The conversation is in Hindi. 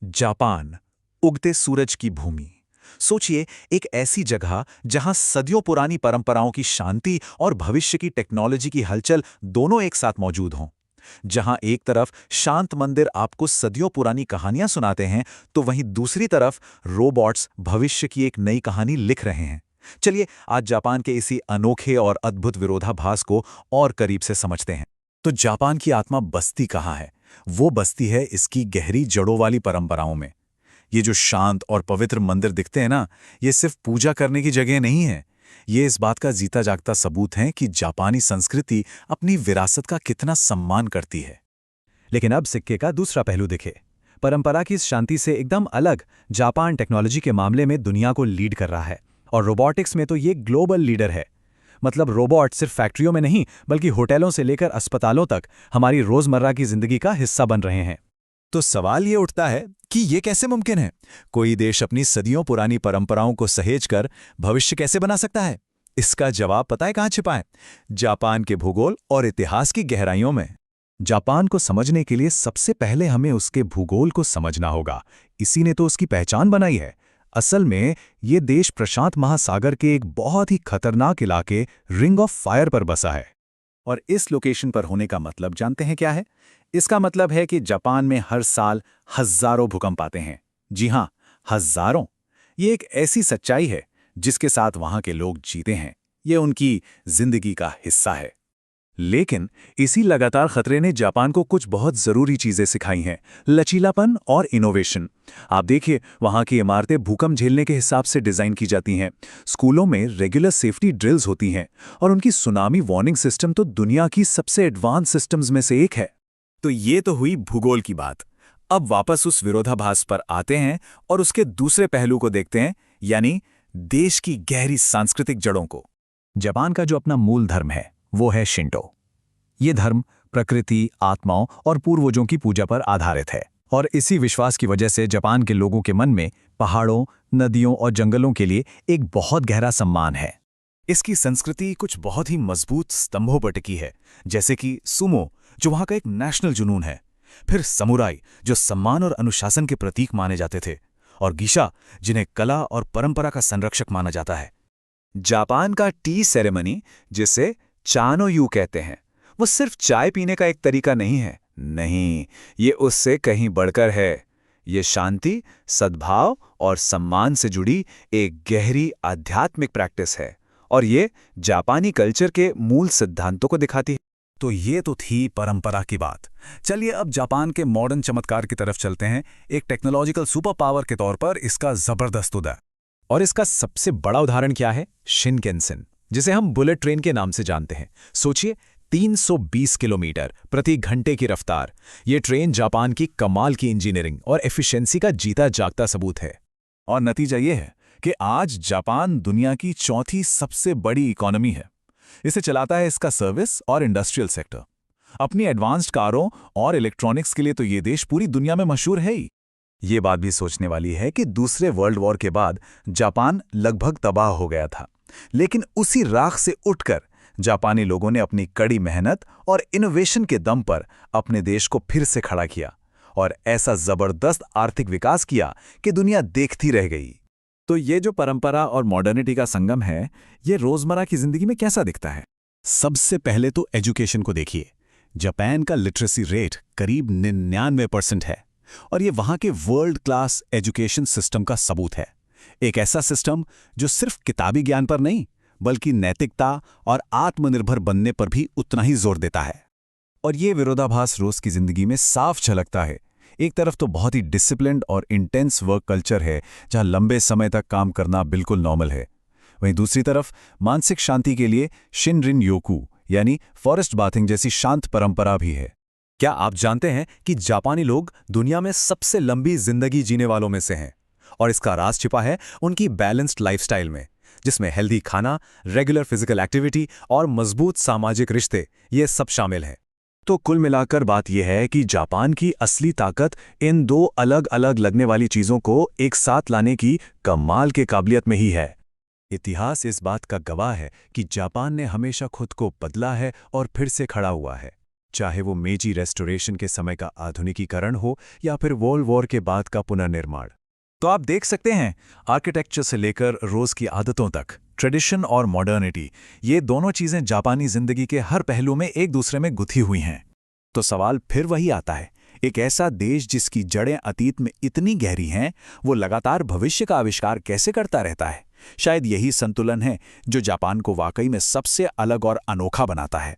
जापान, उगते सूरज की भूमि। सोचिए, एक ऐसी जगह जहां सदियों पुरानी परंपराओं की शांति और भविष्य की टेक्नोलॉजी की हलचल दोनों एक साथ मौजूद हों। जहां एक तरफ शांत मंदिर आपको सदियों पुरानी कहानियां सुनाते हैं, तो वहीं दूसरी तरफ रोबोट्स भविष्य की एक नई कहानी लिख रहे हैं। चलिए आज जापान के इसी अनोखे और अद्भुत विरोधाभास को और करीब से समझते हैं। तो जापान की आत्मा बसती कहाँ है? वो बसती है इसकी गहरी जड़ों वाली परंपराओं में। ये जो शांत और पवित्र मंदिर दिखते हैं ना, ये सिर्फ पूजा करने की जगह नहीं है। ये इस बात का जीता जागता सबूत है कि जापानी संस्कृति अपनी विरासत का कितना सम्मान करती है। लेकिन अब सिक्के का दूसरा पहलू दिखे। परंपरा की इस शांति से एकदम अलग जापान टेक्नोलॉजी के मामले में दुनिया को लीड कर रहा है, और रोबोटिक्स में तो ये ग्लोबल लीडर है। मतलब रोबोट सिर्फ फैक्ट्रियों में नहीं, बल्कि होटलों से लेकर अस्पतालों तक हमारी रोजमर्रा की जिंदगी का हिस्सा बन रहे हैं। तो सवाल ये उठता है कि ये कैसे मुमकिन है? कोई देश अपनी सदियों पुरानी परंपराओं को सहेजकर भविष्य कैसे बना सकता है? इसका जवाब पता है कहाँ छिपा है? जापान के भूगोल और इतिहास की गहराइयों में। जापान को समझने के लिए सबसे पहले हमें उसके भूगोल को समझना होगा। इसी ने तो उसकी पहचान बनाई है। असल में ये देश प्रशांत महासागर के एक बहुत ही खतरनाक इलाके रिंग ऑफ फायर पर बसा है। और इस लोकेशन पर होने का मतलब जानते हैं क्या है? इसका मतलब है कि जापान में हर साल हजारों भूकंप आते हैं। जी हां, हजारों। ये एक ऐसी सच्चाई है जिसके साथ वहां के लोग जीते हैं। ये उनकी जिंदगी का हिस्सा है। लेकिन इसी लगातार खतरे ने जापान को कुछ बहुत जरूरी चीजें सिखाई हैं: लचीलापन और इनोवेशन। आप देखिए, वहां की इमारतें भूकंप झेलने के हिसाब से डिजाइन की जाती हैं, स्कूलों में रेगुलर सेफ्टी ड्रिल्स होती हैं, और उनकी सुनामी वार्निंग सिस्टम तो दुनिया की सबसे एडवांस सिस्टम्स में से एक है। तो ये तो हुई भूगोल की बात। अब वापस उस विरोधाभास पर आते हैं और उसके दूसरे पहलू को देखते हैं, यानी देश की गहरी सांस्कृतिक जड़ों को। जापान का जो अपना मूल धर्म है वो है शिंटो। ये धर्म प्रकृति, आत्माओं और पूर्वजों की पूजा पर आधारित है, और इसी विश्वास की वजह से जापान के लोगों के मन में पहाड़ों, नदियों और जंगलों के लिए एक बहुत गहरा सम्मान है। इसकी संस्कृति कुछ बहुत ही मजबूत स्तंभों पर टिकी है, जैसे कि सुमो, जो वहां का एक नेशनल जुनून है, फिर समुराई, जो सम्मान और अनुशासन के प्रतीक माने जाते थे, और गिशा, जिन्हें कला और परंपरा का संरक्षक माना जाता है। जापान का टी सेरेमनी, जिसे चानो यू कहते हैं, वो सिर्फ चाय पीने का एक तरीका नहीं है। नहीं, ये उससे कहीं बढ़कर है। ये शांति, सद्भाव और सम्मान से जुड़ी एक गहरी आध्यात्मिक प्रैक्टिस है, और ये जापानी कल्चर के मूल सिद्धांतों को दिखाती है। तो ये तो थी परंपरा की बात। चलिए अब जापान के मॉडर्न चमत्कार की तरफ चलते हैं। एक टेक्नोलॉजिकल सुपर पावर के तौर पर इसका जबरदस्त उदय। और इसका सबसे बड़ा उदाहरण क्या है? शिनकेनसेन, जिसे हम बुलेट ट्रेन के नाम से जानते हैं। सोचिए, 320 किलोमीटर प्रति घंटे की रफ्तार। ये ट्रेन जापान की कमाल की इंजीनियरिंग और एफिशिएंसी का जीता जागता सबूत है। और नतीजा ये है कि आज जापान दुनिया की चौथी सबसे बड़ी इकोनॉमी है। इसे चलाता है इसका सर्विस और इंडस्ट्रियल सेक्टर। अपनी एडवांस्ड कारों और इलेक्ट्रॉनिक्स के लिए तो ये देश पूरी दुनिया में मशहूर है ही। ये बात भी सोचने वाली है कि दूसरे वर्ल्ड वॉर के बाद जापान लगभग तबाह हो गया था, लेकिन उसी राख से उठकर जापानी लोगों ने अपनी कड़ी मेहनत और इनोवेशन के दम पर अपने देश को फिर से खड़ा किया, और ऐसा जबरदस्त आर्थिक विकास किया कि दुनिया देखती रह गई। तो ये जो परंपरा और मॉडर्निटी का संगम है, ये रोजमर्रा की जिंदगी में कैसा दिखता है? सबसे पहले तो एजुकेशन को देखिए। जापान का लिटरेसी रेट करीब 99% है, और ये वहां के वर्ल्ड क्लास एजुकेशन सिस्टम का सबूत है। एक ऐसा सिस्टम जो सिर्फ किताबी ज्ञान पर नहीं, बल्कि नैतिकता और आत्मनिर्भर बनने पर भी उतना ही जोर देता है। और ये विरोधाभास रोज की जिंदगी में साफ झलकता है। एक तरफ तो बहुत ही डिसिप्लिन्ड और इंटेंस वर्क कल्चर है, जहां लंबे समय तक काम करना बिल्कुल नॉर्मल है। वहीं दूसरी तरफ मानसिक शांति के लिए शिनरिन योकू यानी फॉरेस्ट बाथिंग जैसी शांत परंपरा भी है। क्या आप जानते हैं कि जापानी लोग दुनिया में सबसे लंबी जिंदगी जीने वालों में से हैं? और इसका राज छिपा है उनकी बैलेंस्ड लाइफस्टाइल में, जिसमें हेल्दी खाना, रेगुलर फिजिकल एक्टिविटी और मजबूत सामाजिक रिश्ते, ये सब शामिल हैं। तो कुल मिलाकर बात यह है कि जापान की असली ताकत इन दो अलग अलग लगने वाली चीजों को एक साथ लाने की कमाल के काबिलियत में ही है। इतिहास इस बात का गवाह है कि जापान ने हमेशा खुद को बदला है और फिर से खड़ा हुआ है। चाहे वो मेजी रेस्टोरेशन के समय का आधुनिकीकरण हो या फिर वर्ल्ड वॉर के बाद का पुनर्निर्माण। तो आप देख सकते हैं, आर्किटेक्चर से लेकर रोज की आदतों तक, ट्रेडिशन और मॉडर्निटी, ये दोनों चीजें जापानी जिंदगी के हर पहलू में एक दूसरे में गुथी हुई हैं। तो सवाल फिर वही आता है, एक ऐसा देश जिसकी जड़ें अतीत में इतनी गहरी हैं, वो लगातार भविष्य का आविष्कार कैसे करता रहता है? शायद यही संतुलन है जो जापान को वाकई में सबसे अलग और अनोखा बनाता है।